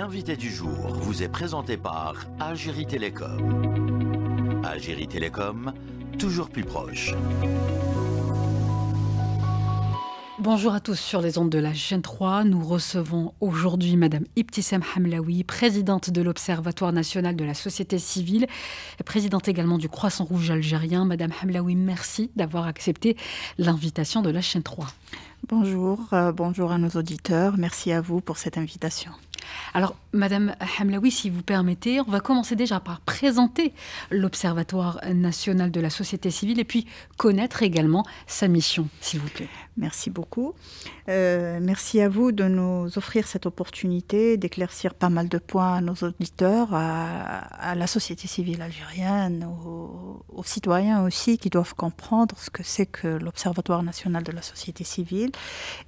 L'invité du jour vous est présenté par Algérie Télécom. Algérie Télécom, toujours plus proche. Bonjour à tous sur les ondes de la chaîne 3. Nous recevons aujourd'hui Madame Ibtissam Hamlaoui, présidente de l'Observatoire national de la société civile, et présidente également du Croissant Rouge algérien. Madame Hamlaoui, merci d'avoir accepté l'invitation de la chaîne 3. Bonjour, bonjour à nos auditeurs. Merci à vous pour cette invitation. Alors, Madame Hamlaoui, si vous permettez, on va commencer déjà par présenter l'Observatoire national de la société civile et puis connaître également sa mission, s'il vous plaît. Merci beaucoup. Merci à vous de nous offrir cette opportunité d'éclaircir pas mal de points à nos auditeurs, à la société civile algérienne, aux citoyens aussi qui doivent comprendre ce que c'est que l'Observatoire national de la société civile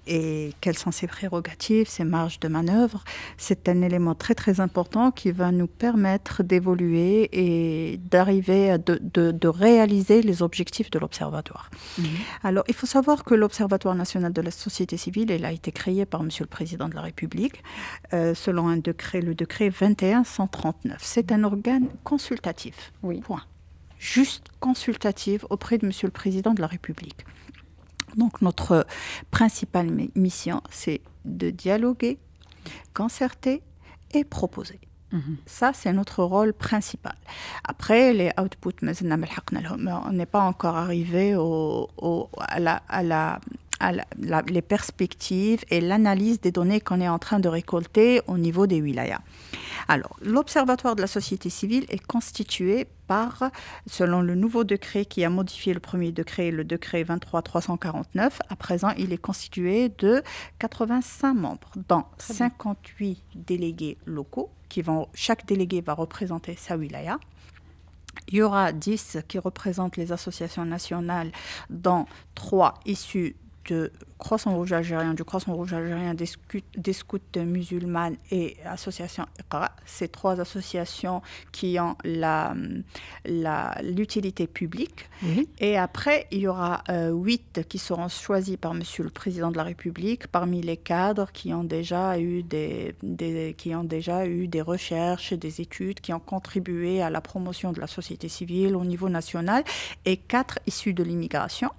et quelles sont ses prérogatives, ses marges de manœuvre. C'est un élément très très important qui va nous permettre d'évoluer et d'arriver à de réaliser les objectifs de l'Observatoire. Alors, il faut savoir que l'Observatoire national de la société civile, il a été créé par Monsieur le Président de la République selon un décret, le décret 2139. C'est un organe consultatif. Oui. Point. Juste consultatif auprès de Monsieur le Président de la République. Donc, notre principale mission, c'est de dialoguer, concerter et proposer. Ça, c'est notre rôle principal. Après, les outputs, on n'est pas encore arrivé les perspectives et l'analyse des données qu'on est en train de récolter au niveau des wilayas. Alors, l'Observatoire de la société civile est constitué par, selon le nouveau décret qui a modifié le premier décret, le décret 23349, à présent, il est constitué de 85 membres, dont 58 délégués locaux, chaque délégué va représenter sa wilaya. Il y aura 10 qui représentent les associations nationales, dont 3 issus de Croissant Rouge algérien, du Croissant Rouge algérien, des scouts musulmanes et association Iqra. Ces 3 associations qui ont l'utilité publique. Et après, il y aura 8 qui seront choisis par Monsieur le Président de la République parmi les cadres qui ont déjà eu des recherches, des études, qui ont contribué à la promotion de la société civile au niveau national, et 4 issus de l'immigration.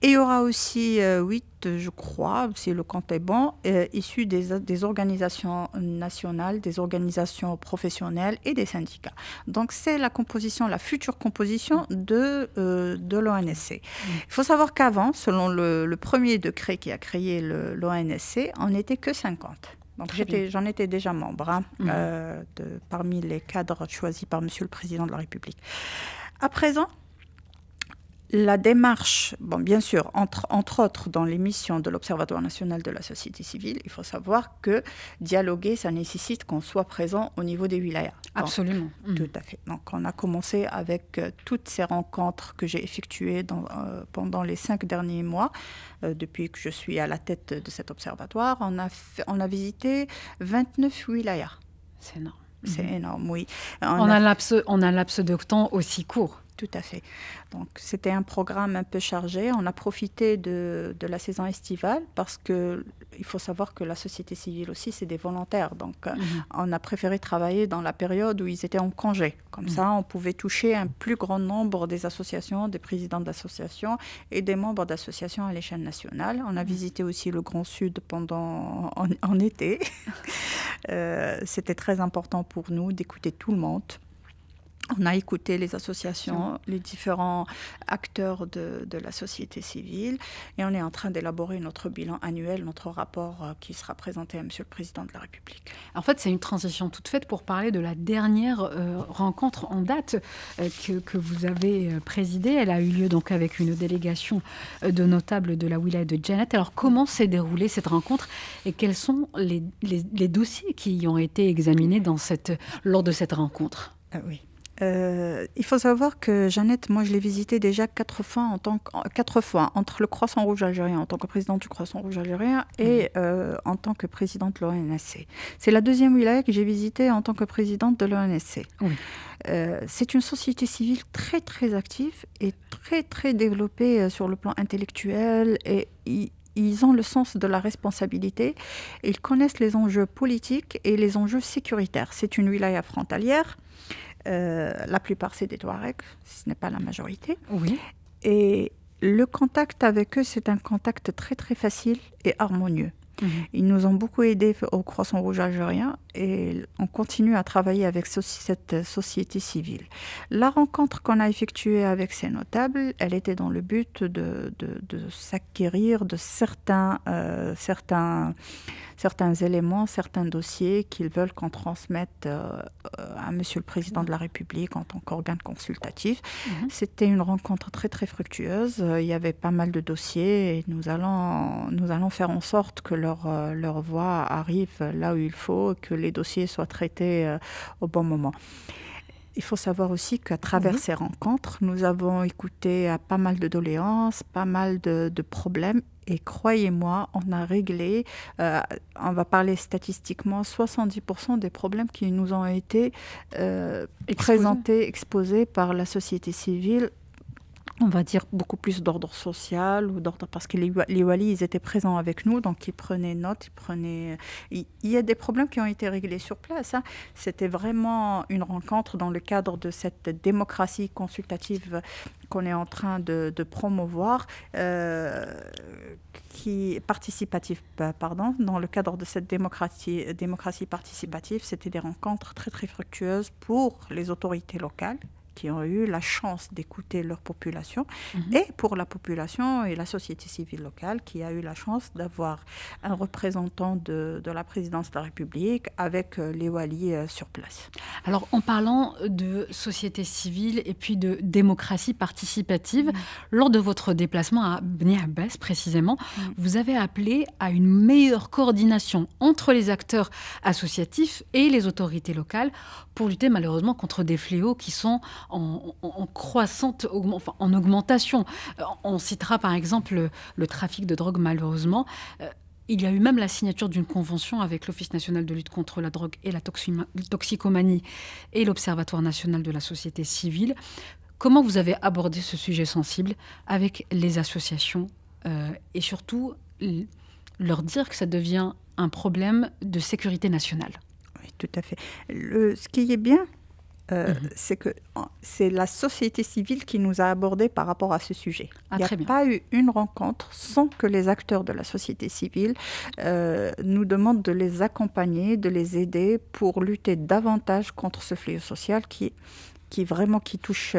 Et il y aura aussi 8, je crois, si le compte est bon, issus des organisations nationales, des organisations professionnelles et des syndicats. Donc, c'est la future composition de l'ONSC. Il faut savoir qu'avant, selon le premier décret qui a créé l'ONSC, on n'était que 50. Donc, j'en étais déjà membre parmi les cadres choisis par Monsieur le Président de la République. À présent, la démarche, bien sûr, entre autres dans les missions de l'Observatoire national de la société civile, il faut savoir que dialoguer, ça nécessite qu'on soit présent au niveau des wilayas. Absolument. Tout à fait. Donc, on a commencé avec toutes ces rencontres que j'ai effectuées pendant les 5 derniers mois, depuis que je suis à la tête de cet observatoire. On a visité 29 wilayas. C'est énorme. C'est énorme, oui. On a un laps de temps aussi court. Tout à fait. Donc, c'était un programme un peu chargé. On a profité de la saison estivale parce qu'il faut savoir que la société civile aussi, c'est des volontaires. Donc, on a préféré travailler dans la période où ils étaient en congé. Comme ça, on pouvait toucher un plus grand nombre des associations, des présidents d'associations et des membres d'associations à l'échelle nationale. On a visité aussi le Grand Sud en été. C'était très important pour nous d'écouter tout le monde. On a écouté les associations, les différents acteurs de la société civile, et on est en train d'élaborer notre bilan annuel, notre rapport qui sera présenté à Monsieur le Président de la République. En fait, c'est une transition toute faite pour parler de la dernière rencontre en date que vous avez présidée. Elle a eu lieu donc avec une délégation de notables de la wilaya de Djanet. Alors, comment s'est déroulée cette rencontre et quels sont les dossiers qui y ont été examinés lors de cette rencontre? Oui. Il faut savoir que Jeannette, moi je l'ai visitée déjà 4 fois, entre le Croissant Rouge algérien en tant que présidente du Croissant Rouge algérien et en tant que présidente de l'ONSC. C'est la deuxième wilaya que j'ai visitée en tant que présidente de l'ONSC. Oui. C'est une société civile très très active et très très développée sur le plan intellectuel, et ils ont le sens de la responsabilité. Ils connaissent les enjeux politiques et les enjeux sécuritaires. C'est une wilaya frontalière. La plupart, c'est des Touaregs, ce n'est pas la majorité. Oui. Et le contact avec eux, c'est un contact très, très facile et harmonieux. Ils nous ont beaucoup aidés au Croissant Rouge algérien et on continue à travailler avec cette société civile. La rencontre qu'on a effectuée avec ces notables, elle était dans le but de s'acquérir de certains éléments, certains dossiers qu'ils veulent qu'on transmette à Monsieur le Président de la République en tant qu'organe consultatif. C'était une rencontre très très fructueuse. Il y avait pas mal de dossiers et nous allons faire en sorte que leur voix arrive là où il faut, que les dossiers soient traités au bon moment. Il faut savoir aussi qu'à travers ces rencontres, nous avons écouté à pas mal de doléances, pas mal de problèmes. Et croyez-moi, on a réglé, on va parler statistiquement, 70% des problèmes qui nous ont été présentés, exposés par la société civile. On va dire beaucoup plus d'ordre social ou d'ordre parce que les walis ils étaient présents avec nous, donc ils prenaient note, il y a des problèmes qui ont été réglés sur place. C'était vraiment une rencontre dans le cadre de cette démocratie consultative qu'on est en train de promouvoir, dans le cadre de cette démocratie participative, c'était des rencontres très très fructueuses pour les autorités locales qui ont eu la chance d'écouter leur population, et pour la population et la société civile locale qui a eu la chance d'avoir un représentant de la présidence de la République avec les walis sur place. Alors, en parlant de société civile et puis de démocratie participative, lors de votre déplacement à Bni Abbas, précisément, vous avez appelé à une meilleure coordination entre les acteurs associatifs et les autorités locales pour lutter malheureusement contre des fléaux qui sont en augmentation. On citera par exemple le trafic de drogue, malheureusement. Il y a eu même la signature d'une convention avec l'Office national de lutte contre la drogue et la toxicomanie et l'Observatoire national de la société civile. Comment vous avez abordé ce sujet sensible avec les associations et surtout leur dire que ça devient un problème de sécurité nationale? Oui, tout à fait. Ce qui est bien, c'est que c'est la société civile qui nous a abordés par rapport à ce sujet. Il n'y a pas eu une rencontre sans que les acteurs de la société civile nous demandent de les accompagner, de les aider pour lutter davantage contre ce fléau social qui touche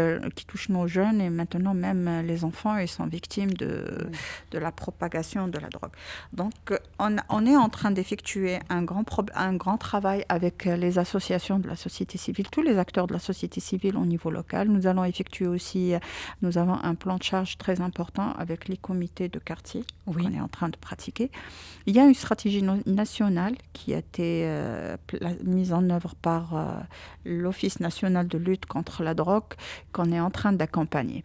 nos jeunes et maintenant même les enfants, ils sont victimes de la propagation de la drogue. Donc on est en train d'effectuer un grand travail avec les associations de la société civile, tous les acteurs de la société civile au niveau local. Nous avons un plan de charge très important avec les comités de quartier qu'on est en train de pratiquer. Il y a une stratégie nationale qui a été mise en œuvre par l'Office national de lutte contre la drogue qu'on est en train d'accompagner.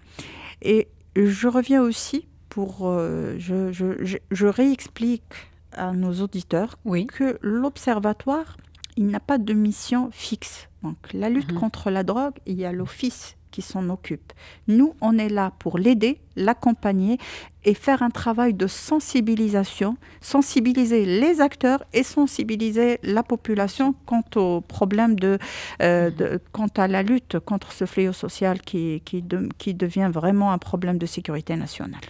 Et je reviens aussi je réexplique à nos auditeurs que l'Observatoire, il n'a pas de mission fixe. Donc la lutte contre la drogue, il y a l'Office qui s'en occupe. Nous, on est là pour l'aider, l'accompagner et faire un travail de sensibilisation, sensibiliser les acteurs et sensibiliser la population quant au problème quant à la lutte contre ce fléau social qui devient vraiment un problème de sécurité nationale.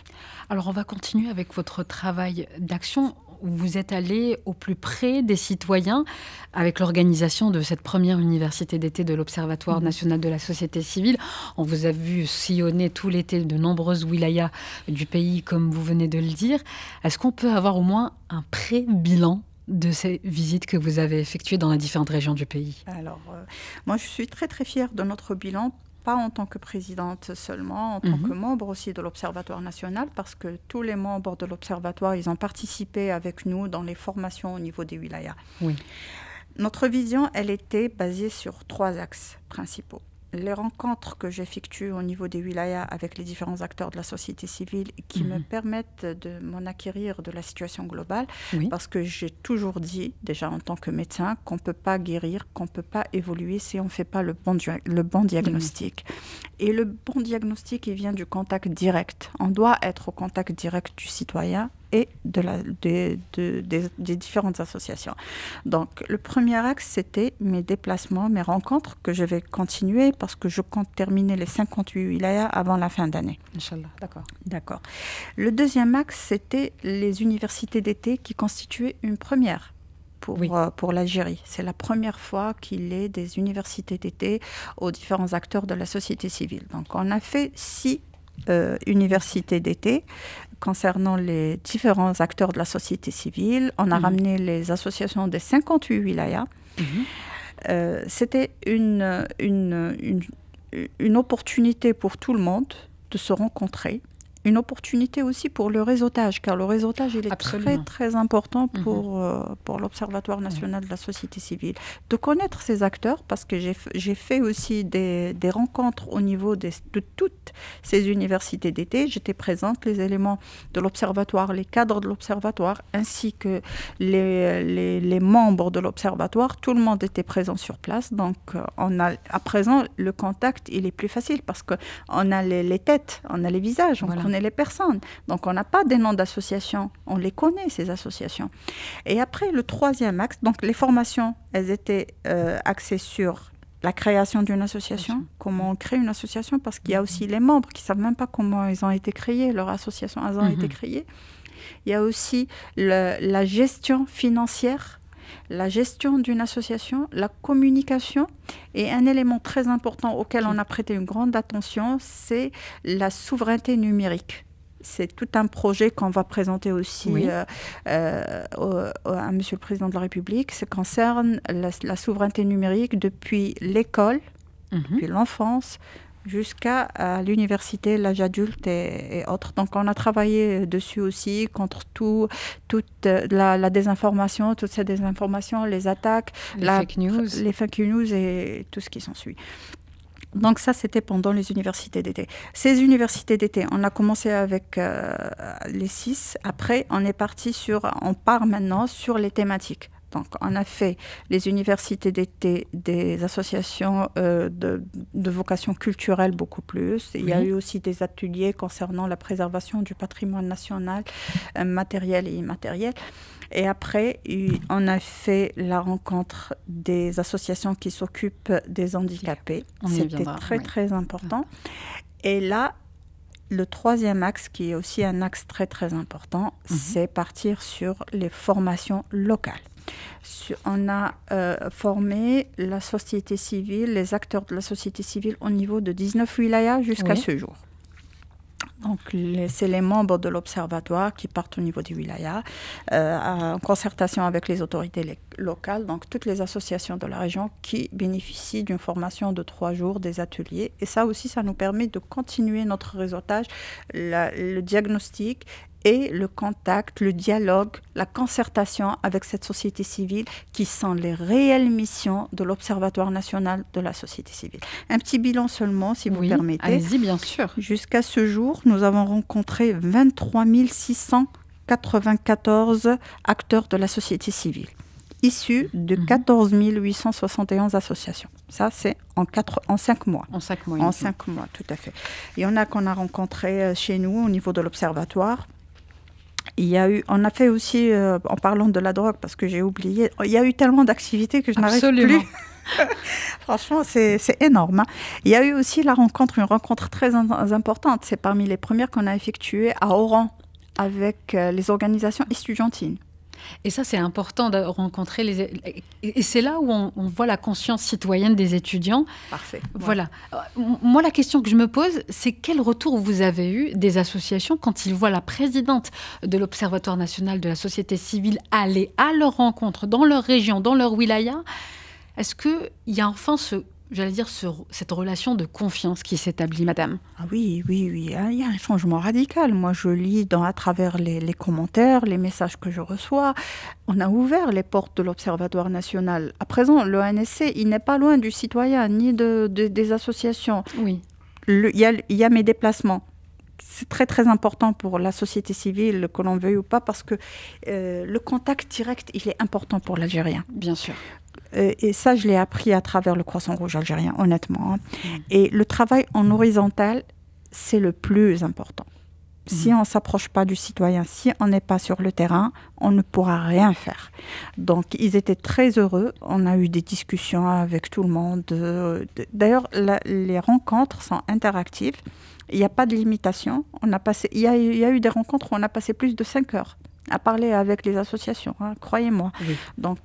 Alors, on va continuer avec votre travail d'action. Vous êtes allé au plus près des citoyens avec l'organisation de cette première université d'été de l'Observatoire national de la société civile. On vous a vu sillonner tout l'été de nombreuses wilayas du pays, comme vous venez de le dire. Est-ce qu'on peut avoir au moins un pré-bilan de ces visites que vous avez effectuées dans les différentes régions du pays? Alors, moi, je suis très, très fière de notre bilan. Pas en tant que présidente seulement, en tant que membre aussi de l'Observatoire national, parce que tous les membres de l'Observatoire, ils ont participé avec nous dans les formations au niveau des wilayas. Oui. Notre vision, elle était basée sur 3 axes principaux. Les rencontres que j'effectue au niveau des wilayas avec les différents acteurs de la société civile qui me permettent de m'en acquérir de la situation globale, parce que j'ai toujours dit, déjà en tant que médecin, qu'on ne peut pas guérir, qu'on ne peut pas évoluer si on ne fait pas le bon diagnostic. Et le bon diagnostic, il vient du contact direct. On doit être au contact direct du citoyen et des différentes associations. Donc, le premier axe, c'était mes déplacements, mes rencontres, que je vais continuer parce que je compte terminer les 58 wilayas avant la fin d'année. Inch'Allah, d'accord. D'accord. Le deuxième axe, c'était les universités d'été qui constituaient une première pour l'Algérie. C'est la première fois qu'il y ait des universités d'été aux différents acteurs de la société civile. Donc, on a fait 6 universités d'été concernant les différents acteurs de la société civile. On a ramené les associations des 58 wilayas. C'était une opportunité pour tout le monde de se rencontrer. Une opportunité aussi pour le réseautage, car le réseautage, il est très, très important pour l'Observatoire national de la société civile. De connaître ces acteurs, parce que j'ai fait aussi des rencontres au niveau de toutes ces universités d'été. J'étais présente, les éléments de l'Observatoire, les cadres de l'Observatoire, ainsi que les membres de l'Observatoire. Tout le monde était présent sur place. Donc, à présent, le contact, il est plus facile, parce qu'on a les têtes, on a les visages, on connaît les personnes. Donc, on n'a pas des noms d'associations. On les connaît, ces associations. Et après, le troisième axe, donc les formations, elles étaient axées sur la création d'une association, comment on crée une association, parce qu'il y a aussi les membres qui ne savent même pas comment ils ont été créés, leur association, elles ont été créées. Il y a aussi la gestion financière, la gestion d'une association, la communication, et un élément très important auquel on a prêté une grande attention, c'est la souveraineté numérique. C'est tout un projet qu'on va présenter aussi à Monsieur le Président de la République. Ça concerne la souveraineté numérique depuis l'école, depuis l'enfance, jusqu'à l'université, l'âge adulte et autres. Donc, on a travaillé dessus aussi contre toute la désinformation, toutes ces désinformations, les attaques, les fake news et tout ce qui s'ensuit. Donc ça, c'était pendant les universités d'été. Ces universités d'été, on a commencé avec les 6. Après, on part maintenant sur les thématiques. Donc, on a fait les universités d'été des associations de vocation culturelle beaucoup plus. Il y a eu aussi des ateliers concernant la préservation du patrimoine national, matériel et immatériel. Et après, on a fait la rencontre des associations qui s'occupent des handicapés. C'était très, très important. Et là, le troisième axe, qui est aussi un axe très, très important, c'est partir sur les formations locales. On a formé la société civile, les acteurs de la société civile au niveau de 19 wilayas jusqu'à ce jour. Donc, c'est les membres de l'Observatoire qui partent au niveau des wilayas, en concertation avec les autorités locales, donc toutes les associations de la région qui bénéficient d'une formation de 3 jours, des ateliers. Et ça aussi, ça nous permet de continuer notre réseautage, le diagnostic et le contact, le dialogue, la concertation avec cette société civile qui sont les réelles missions de l'Observatoire national de la société civile. Un petit bilan seulement, si vous permettez. Allez-y, bien sûr. Jusqu'à ce jour, nous avons rencontré 23 694 acteurs de la société civile, issus de 14 871 associations. Ça, c'est en 5 mois. En 5 mois. En 5 mois, tout à fait. Il y en a qu'on a rencontrés chez nous au niveau de l'Observatoire. On a fait aussi, en parlant de la drogue, parce que j'ai oublié, il y a eu tellement d'activités que je n'arrive plus. Franchement, c'est énorme. Il y a eu aussi une rencontre très importante. C'est parmi les premières qu'on a effectuées à Oran avec les organisations estudiantines. Et ça, c'est important de rencontrer Et c'est là où on voit la conscience citoyenne des étudiants. Parfait. Voilà. Moi, la question que je me pose, c'est quel retour vous avez eu des associations quand ils voient la présidente de l'Observatoire national de la société civile aller à leur rencontre dans leur région, dans leur wilaya? Est-ce qu'il y a enfin cette relation de confiance qui s'établit, madame? Ah oui. Il y a un changement radical. Moi, je lis à travers les commentaires, les messages que je reçois. On a ouvert les portes de l'Observatoire national. À présent, l'ONSC, il n'est pas loin du citoyen, ni des associations. Oui. Il y a mes déplacements. C'est très, très important pour la société civile, que l'on veuille ou pas, parce que le contact direct, il est important pour l'Algérien. Bien sûr. et ça, je l'ai appris à travers le Croissant Rouge algérien, honnêtement. Et le travail en horizontal, c'est le plus important. Si on ne s'approche pas du citoyen, si on n'est pas sur le terrain, on ne pourra rien faire. Donc, ils étaient très heureux. On a eu des discussions avec tout le monde. D'ailleurs, les rencontres sont interactives. Il n'y a pas de limitation. Il y a eu des rencontres où on a passé plus de 5 heures à parler avec les associations, hein, croyez-moi. Oui. Donc,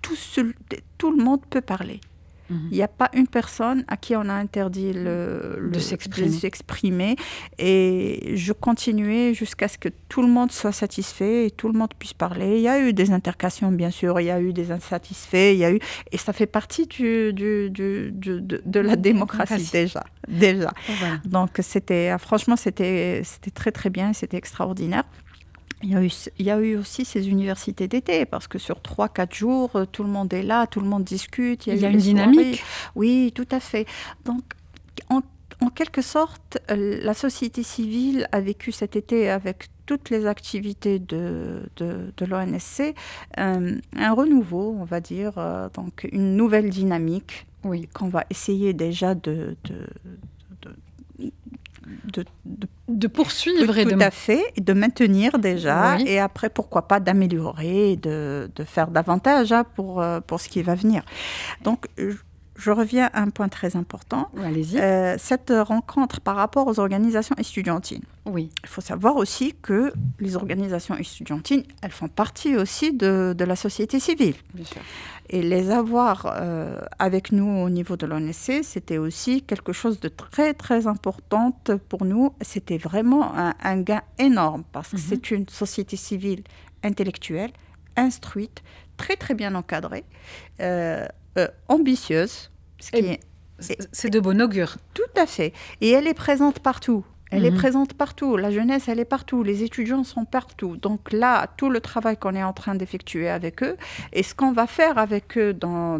tout le monde peut parler. Il n'y a pas une personne à qui on a interdit de s'exprimer. Et je continuais jusqu'à ce que tout le monde soit satisfait et tout le monde puisse parler. Il y a eu des interrogations, bien sûr, il y a eu des insatisfaits, et ça fait partie de la démocratie déjà. Voilà. Donc, franchement, c'était très, très bien, c'était extraordinaire. Il y a eu aussi ces universités d'été, parce que sur 3-4 jours, tout le monde est là, tout le monde discute. Il y a une dynamique. Oui, tout à fait. Donc, en quelque sorte, la société civile a vécu cet été avec toutes les activités de l'ONSC, un renouveau, on va dire, donc une nouvelle dynamique qu'on va essayer déjà de poursuivre tout à fait, et de maintenir déjà, et après pourquoi pas d'améliorer et de faire davantage pour ce qui va venir. Donc je reviens à un point très important. Allez-y. Cette rencontre par rapport aux organisations estudiantines. Oui. Il faut savoir aussi que les organisations estudiantines, elles font partie aussi de la société civile. Bien sûr. Et les avoir avec nous au niveau de l'ONSC, c'était aussi quelque chose de très, très important pour nous. C'était vraiment un gain énorme, parce que c'est une société civile intellectuelle, instruite, très, très bien encadrée, ambitieuse. C'est de bon augure. Tout à fait. Et elle est présente partout. Elle est présente partout. La jeunesse, elle est partout. Les étudiants sont partout. Donc là, tout le travail qu'on est en train d'effectuer avec eux, et ce qu'on va faire avec eux en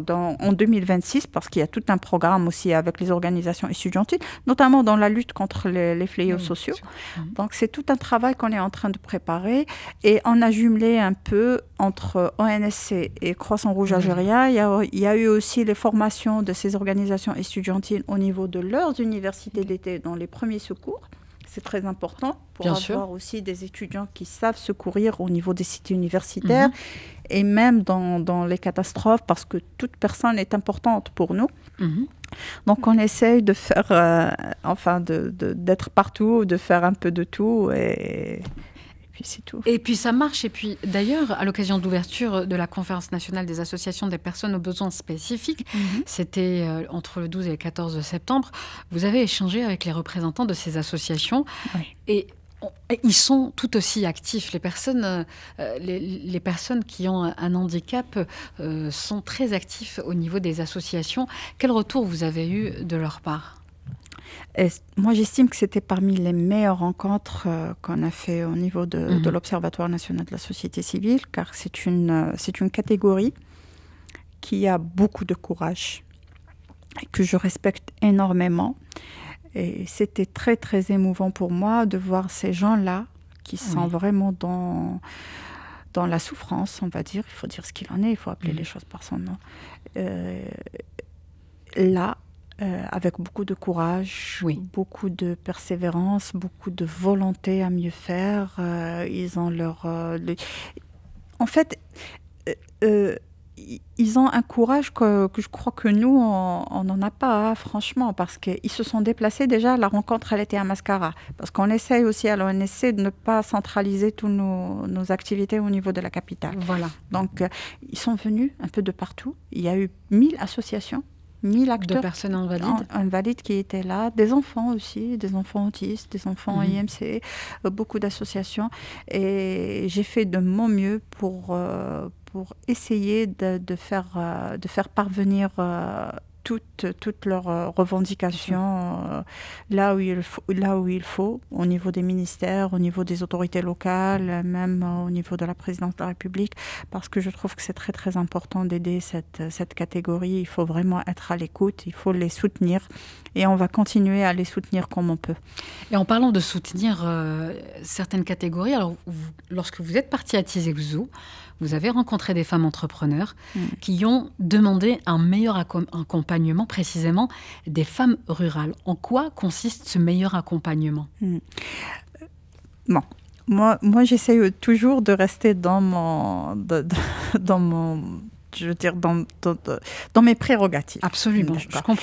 2026, parce qu'il y a tout un programme aussi avec les organisations estudiantines, notamment dans la lutte contre les fléaux sociaux. Donc c'est tout un travail qu'on est en train de préparer. Et on a jumelé un peu entre ONSC et Croissant Rouge algérien. Il y a eu aussi les formations de ces organisations estudiantines au niveau de leurs universités d'été dans les premiers secours. C'est très important pour avoir aussi des étudiants qui savent secourir au niveau des cités universitaires et même dans les catastrophes, parce que toute personne est importante pour nous. Donc on essaye de faire, d'être partout, de faire un peu de tout, et puis c'est tout. Et puis ça marche. Et puis d'ailleurs, à l'occasion de l'ouverture de la Conférence nationale des associations des personnes aux besoins spécifiques, c'était entre le 12 et le 14 septembre, vous avez échangé avec les représentants de ces associations. Et ils sont tout aussi actifs. Les personnes qui ont un handicap sont très actifs au niveau des associations. Quel retour vous avez eu de leur part ? Et moi, j'estime que c'était parmi les meilleures rencontres qu'on a fait au niveau de l'Observatoire national de la société civile, car c'est une catégorie qui a beaucoup de courage et que je respecte énormément. Et c'était très, très émouvant pour moi de voir ces gens-là qui sont vraiment dans la souffrance, on va dire. Il faut dire ce qu'il en est, il faut appeler les choses par son nom. Avec beaucoup de courage, beaucoup de persévérance, beaucoup de volonté à mieux faire. Ils ont En fait, ils ont un courage que je crois que nous, on n'en a pas, franchement, parce qu'ils se sont déplacés. Déjà, la rencontre, elle était à Mascara, parce qu'on essaye aussi à l'ONSC de ne pas centraliser toutes nos activités au niveau de la capitale. Voilà. Donc, ils sont venus un peu de partout. Il y a eu 1000 associations. 1000 acteurs de personnes invalides qui étaient là, des enfants aussi, des enfants autistes, des enfants IMC, beaucoup d'associations. Et j'ai fait de mon mieux pour essayer de faire parvenir toutes toutes leurs revendications là où il faut, au niveau des ministères, au niveau des autorités locales, même au niveau de la présidence de la République, parce que je trouve que c'est très très important d'aider cette catégorie. Il faut vraiment être à l'écoute, il faut les soutenir et on va continuer à les soutenir comme on peut. Et en parlant de soutenir certaines catégories, alors lorsque vous êtes parti à Tizi Ouzou, vous avez rencontré des femmes entrepreneurs qui ont demandé un meilleur accompagnement, précisément des femmes rurales. En quoi consiste ce meilleur accompagnement ? Bon. Moi, j'essaye toujours de rester dans mes prérogatives. Absolument, je comprends.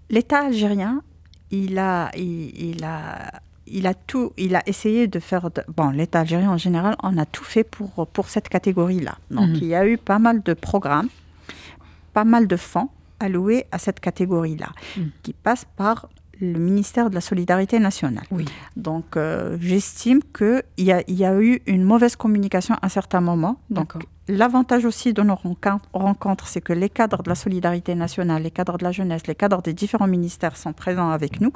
L'État algérien, il a essayé de faire... l'État algérien en général, on a tout fait pour cette catégorie-là. Donc, il y a eu pas mal de programmes, pas mal de fonds alloués à cette catégorie-là, qui passent par le ministère de la Solidarité nationale. Oui. Donc, j'estime qu'il y a eu une mauvaise communication à un certain moment. Donc, l'avantage aussi de nos rencontres, c'est que les cadres de la solidarité nationale, les cadres de la jeunesse, les cadres des différents ministères sont présents avec nous.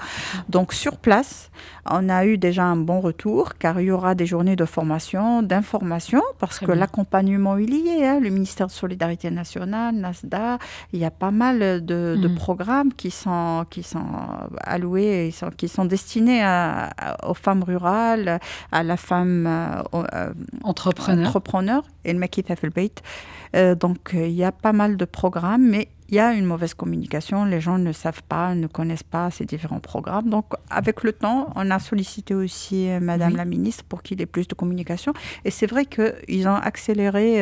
Donc, sur place, on a eu déjà un bon retour, car il y aura des journées de formation, d'information, parce que l'accompagnement, il y est. Le ministère de Solidarité nationale, NASDA, il y a pas mal de programmes qui sont alloués, qui sont destinés aux femmes rurales, à la femme entrepreneur et le Makit Beit. Donc, il y a pas mal de programmes, mais il y a une mauvaise communication. Les gens ne savent pas, ne connaissent pas ces différents programmes. Donc, avec le temps, on a sollicité aussi Madame la ministre pour qu'il y ait plus de communication. Et c'est vrai qu'ils ont accéléré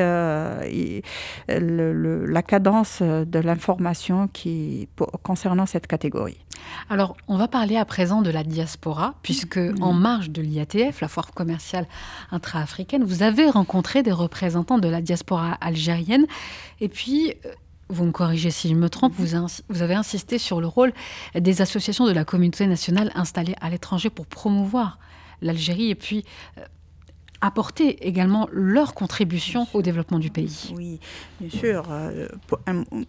la cadence de l'information concernant cette catégorie. Alors, on va parler à présent de la diaspora, puisque en marge de l'IATF, la foire commerciale intra-africaine, vous avez rencontré des représentants de la diaspora algérienne. Et puis, vous me corrigez si je me trompe, vous avez insisté sur le rôle des associations de la communauté nationale installées à l'étranger pour promouvoir l'Algérie et puis apporter également leur contribution au développement du pays. Oui, bien sûr.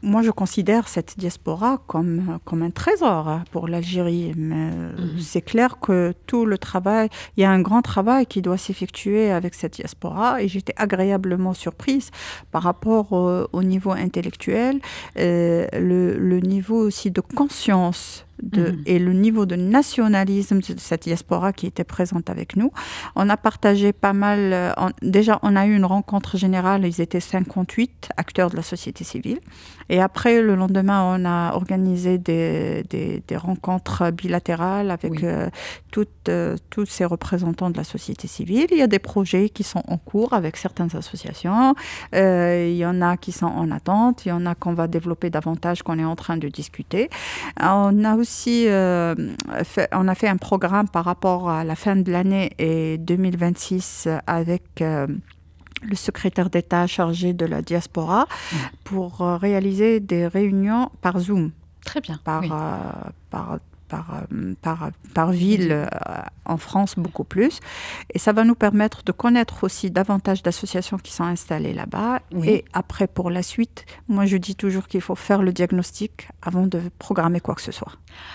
Moi, je considère cette diaspora comme un trésor pour l'Algérie. Mais c'est clair que tout le travail, il y a un grand travail qui doit s'effectuer avec cette diaspora. Et j'étais agréablement surprise par rapport au niveau intellectuel, le niveau aussi de conscience et le niveau de nationalisme de cette diaspora qui était présente avec nous. On a partagé pas mal... déjà, on a eu une rencontre générale. Ils étaient 58 acteurs de la société civile. Et après, le lendemain, on a organisé des rencontres bilatérales avec tous ces représentants de la société civile. Il y a des projets qui sont en cours avec certaines associations. Il y en a qui sont en attente. Il y en a qu'on va développer davantage, qu'on est en train de discuter. On a aussi on a fait un programme par rapport à la fin de l'année et 2026 avec le secrétaire d'État chargé de la diaspora pour réaliser des réunions par Zoom. Très bien. Par ville, en France beaucoup plus. Et ça va nous permettre de connaître aussi davantage d'associations qui sont installées là-bas. Et après, pour la suite, moi je dis toujours qu'il faut faire le diagnostic avant de programmer quoi que ce soit.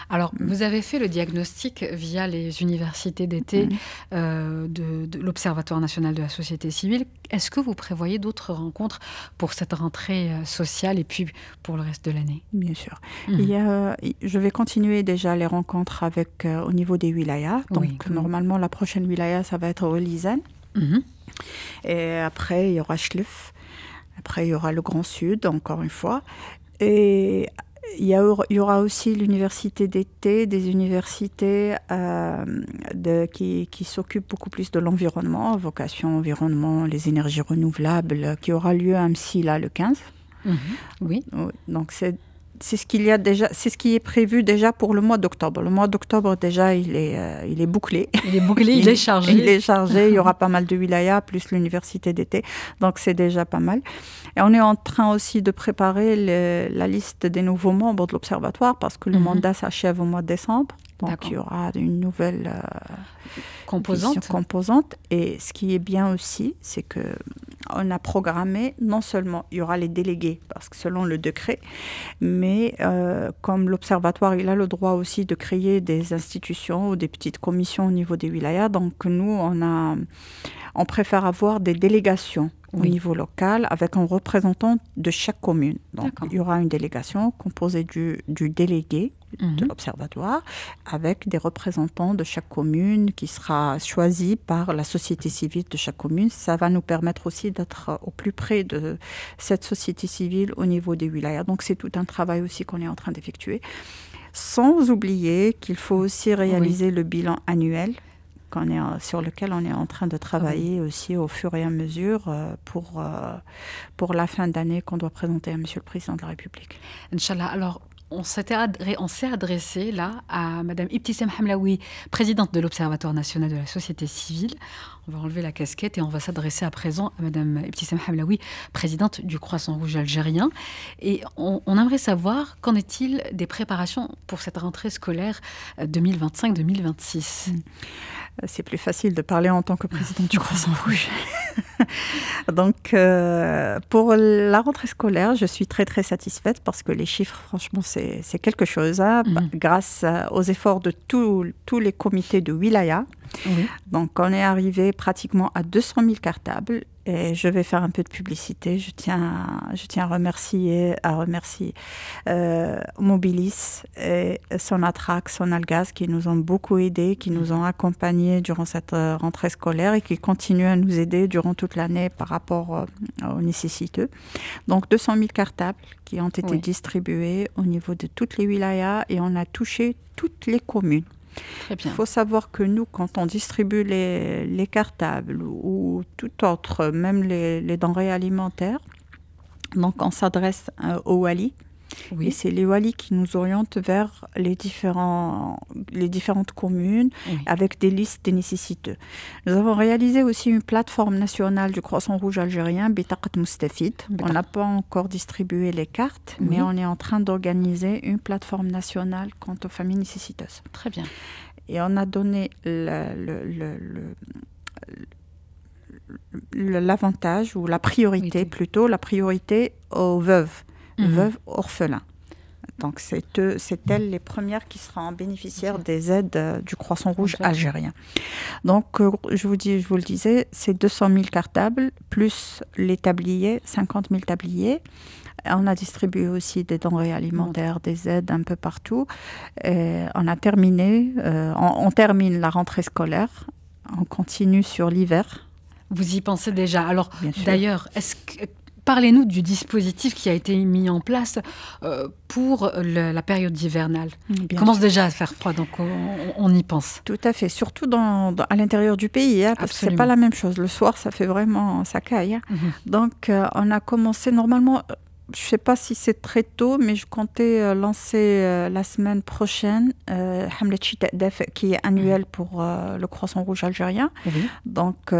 Alors, vous avez fait le diagnostic via les universités d'été de l'Observatoire national de la société civile. Est-ce que vous prévoyez d'autres rencontres pour cette rentrée sociale et puis pour le reste de l'année ? Bien sûr. Je vais continuer déjà les rencontres au niveau des wilayas. Donc, normalement, la prochaine wilaya, ça va être Relizane. Et après, il y aura Chlef. Après, il y aura le Grand Sud, encore une fois. Et il y aura aussi l'université d'été, des universités qui s'occupent beaucoup plus de l'environnement, vocation environnement, les énergies renouvelables, qui aura lieu à Msi, là, le 15. Oui. Donc, c'est ce qu'il y a déjà, c'est ce qui est prévu déjà pour le mois d'octobre. Le mois d'octobre, déjà, il est bouclé. Il est bouclé, il est chargé. Il est chargé, il y aura pas mal de wilayas, plus l'université d'été. Donc, c'est déjà pas mal. Et on est en train aussi de préparer la liste des nouveaux membres de l'Observatoire parce que le mandat s'achève au mois de décembre. Donc, il y aura une nouvelle composante. Et ce qui est bien aussi, c'est que on a programmé, non seulement il y aura les délégués, parce que selon le décret, mais comme l'Observatoire, il a le droit aussi de créer des institutions ou des petites commissions au niveau des wilayas. Donc nous, on préfère avoir des délégations au niveau local avec un représentant de chaque commune. Donc il y aura une délégation composée du délégué de l'Observatoire avec des représentants de chaque commune qui sera choisi par la société civile de chaque commune. Ça va nous permettre aussi d'être au plus près de cette société civile au niveau des wilayas. Donc c'est tout un travail aussi qu'on est en train d'effectuer. Sans oublier qu'il faut aussi réaliser le bilan annuel sur lequel on est en train de travailler aussi au fur et à mesure pour la fin d'année qu'on doit présenter à Monsieur le Président de la République. Inch'Allah. Alors, on s'est adressé là à Madame Ibtissam Hamlaoui, présidente de l'Observatoire national de la société civile. On va enlever la casquette et on va s'adresser à présent à Madame Ibtissam Hamlaoui, présidente du Croissant Rouge algérien. Et on aimerait savoir, qu'en est-il des préparations pour cette rentrée scolaire 2025-2026 ? C'est plus facile de parler en tant que présidente du Croissant Rouge. Donc, pour la rentrée scolaire, je suis très, très satisfaite parce que les chiffres, franchement, c'est quelque chose. Grâce aux efforts de tous les comités de wilaya. Donc, on est arrivé pratiquement à 200 000 cartables. Et je vais faire un peu de publicité. Je tiens à remercier Mobilis et Sonatrach, Sonalgaz qui nous ont beaucoup aidés, qui nous ont accompagnés durant cette rentrée scolaire et qui continuent à nous aider durant toute l'année par rapport aux nécessiteux. Donc 200 000 cartables qui ont été distribués au niveau de toutes les wilayas et on a touché toutes les communes. Il faut savoir que nous, quand on distribue les cartables ou tout autre, même les denrées alimentaires, donc on s'adresse aux walis. Et c'est les walis qui nous orientent vers les différentes communes avec des listes des nécessiteux. Nous avons réalisé aussi une plateforme nationale du Croissant Rouge algérien, Bitaqat Moustafid. On n'a pas encore distribué les cartes, mais on est en train d'organiser une plateforme nationale quant aux familles nécessiteuses. Très bien. Et on a donné l'avantage, ou la priorité aux veuves. Veuves orphelins. Donc, c'est elles les premières qui seront bénéficiaires des aides du Croissant Rouge algérien. Donc, je vous le disais, c'est 200 000 cartables, plus les tabliers, 50 000 tabliers. On a distribué aussi des denrées alimentaires, des aides un peu partout. Et on termine la rentrée scolaire. On continue sur l'hiver. Vous y pensez déjà. Alors, d'ailleurs, parlez-nous du dispositif qui a été mis en place pour la période hivernale. Il commence déjà à faire froid, donc on y pense. Tout à fait, surtout à l'intérieur du pays, parce que ce n'est pas la même chose. Le soir, ça fait vraiment, ça caille. Donc, on a commencé normalement... Je ne sais pas si c'est très tôt, mais je comptais lancer la semaine prochaine Hamlet Chita Def, qui est annuel pour le Croissant Rouge algérien. Donc,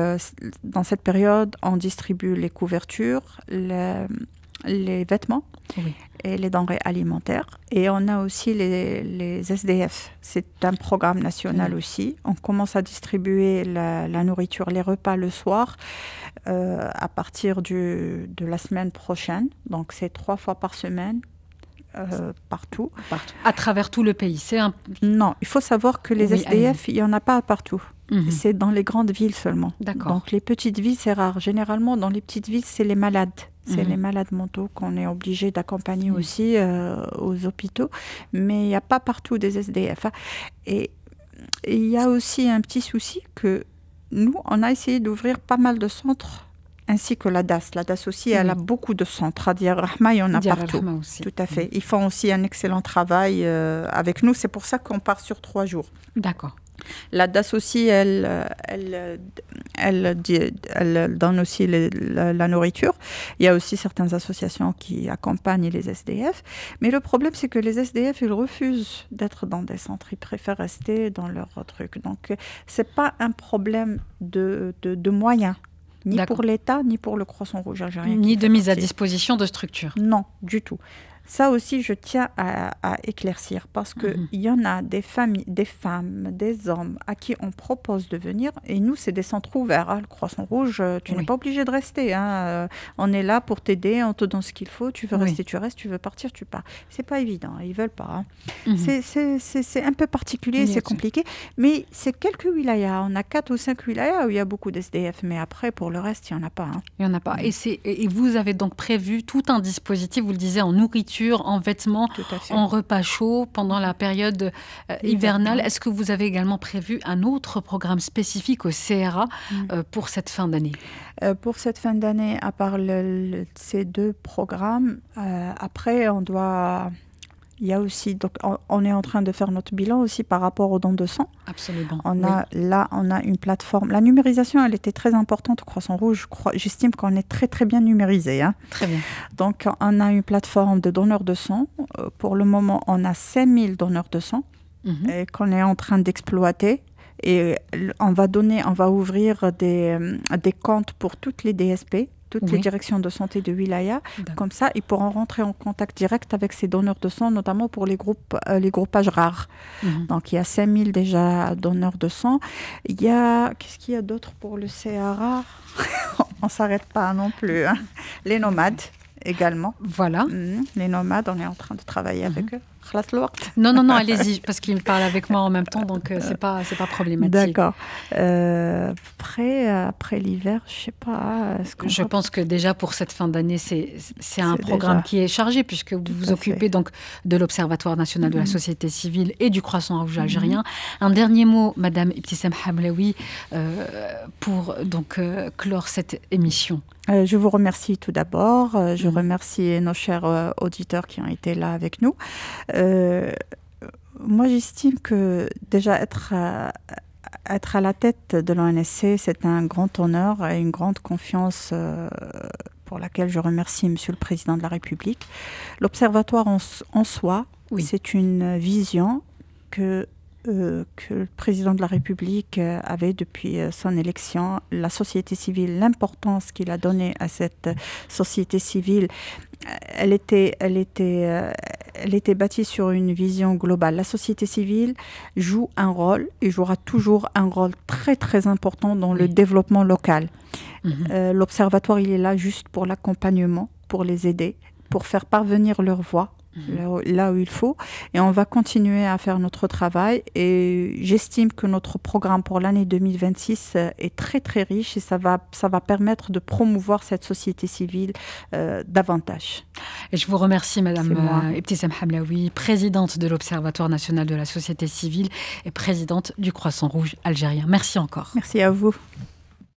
dans cette période, on distribue les couvertures, les vêtements et les denrées alimentaires. Et on a aussi les SDF. C'est un programme national aussi. On commence à distribuer la nourriture, les repas le soir à partir de la semaine prochaine. Donc, c'est 3 fois par semaine. Partout. À travers tout le pays. Non, il faut savoir que les SDF, il n'y en a pas partout. C'est dans les grandes villes seulement. Donc les petites villes, c'est rare. Généralement, dans les petites villes, c'est les malades. C'est les malades mentaux qu'on est obligé d'accompagner aussi aux hôpitaux. Mais il n'y a pas partout des SDF. Et il y a aussi un petit souci que nous, on a essayé d'ouvrir pas mal de centres ainsi que la DAS. La DAS aussi, elle a beaucoup de centres. À Diyar Rahma, il y en a partout. Tout à fait. Ils font aussi un excellent travail avec nous. C'est pour ça qu'on part sur 3 jours. D'accord. La DAS aussi, elle donne aussi la nourriture. Il y a aussi certaines associations qui accompagnent les SDF. Mais le problème, c'est que les SDF, ils refusent d'être dans des centres. Ils préfèrent rester dans leur truc. Donc, ce n'est pas un problème de moyens. Ni pour l'État, ni pour le Croissant Rouge algérien. Ni de mise à disposition de structures. Non, du tout. Ça aussi, je tiens à éclaircir parce qu'il y en a des familles, des femmes, des hommes à qui on propose de venir. Et nous, c'est des centres ouverts. Hein. Le Croissant Rouge, tu n'es pas obligé de rester. Hein. On est là pour t'aider, on te donne ce qu'il faut. Tu veux rester, tu restes. Tu veux partir, tu pars. C'est pas évident. Ils veulent pas. Hein. C'est un peu particulier, c'est compliqué. Mais c'est quelques wilayas. On a 4 ou 5 wilayas où il y a beaucoup d'SDF. Mais après, pour le reste, il n'y en a pas. Hein. Il n'y en a pas. Et vous avez donc prévu tout un dispositif, vous le disiez, en nourriture, en vêtements, en repas chauds pendant la période hivernale. Est-ce que vous avez également prévu un autre programme spécifique au CRA pour cette fin d'année ? Pour cette fin d'année, à part ces 2 programmes, après, il y a aussi, donc on est en train de faire notre bilan aussi par rapport aux dons de sang. Absolument. On a une plateforme. La numérisation, elle était très importante au Croissant Rouge. J'estime qu'on est très, très bien numérisé. Hein. Très bien. Donc, on a une plateforme de donneurs de sang. Pour le moment, on a 5000 donneurs de sang et qu'on est en train d'exploiter. Et on va ouvrir des comptes pour toutes les DSP, toutes les directions de santé de wilaya. Comme ça, ils pourront rentrer en contact direct avec ces donneurs de sang, notamment pour les groupages rares. Donc, il y a 5000 déjà donneurs de sang. Qu'est-ce qu'il y a d'autre pour le CRA? On ne s'arrête pas non plus. Hein. Les nomades également. Voilà. Les nomades, on est en train de travailler avec eux. Non, allez-y, parce qu'il me parle avec moi en même temps, donc c'est pas problématique. D'accord. Après l'hiver, je sais pas. Je pense que déjà pour cette fin d'année, c'est un programme qui est chargé, puisque vous vous occupez donc de l'Observatoire national de la société civile et du Croissant Rouge algérien. Un dernier mot, Madame Ibtissam Hamlaoui, pour donc clore cette émission. Je vous remercie tout d'abord. Je remercie nos chers auditeurs qui ont été là avec nous. Moi, j'estime que déjà être à la tête de l'ONSC, c'est un grand honneur et une grande confiance pour laquelle je remercie Monsieur le Président de la République. L'Observatoire en soi, c'est une vision que le président de la République avait depuis son élection, la société civile, l'importance qu'il a donnée à cette société civile, elle était bâtie sur une vision globale. La société civile joue un rôle et jouera toujours un rôle très très important dans le développement local. L'Observatoire, il est là juste pour l'accompagnement, pour les aider, pour faire parvenir leur voix là où il faut, et on va continuer à faire notre travail, et j'estime que notre programme pour l'année 2026 est très très riche, et ça va permettre de promouvoir cette société civile davantage. Et je vous remercie Madame Ibtissam Hamlaoui, présidente de l'Observatoire national de la société civile et présidente du Croissant Rouge algérien. Merci encore. Merci à vous.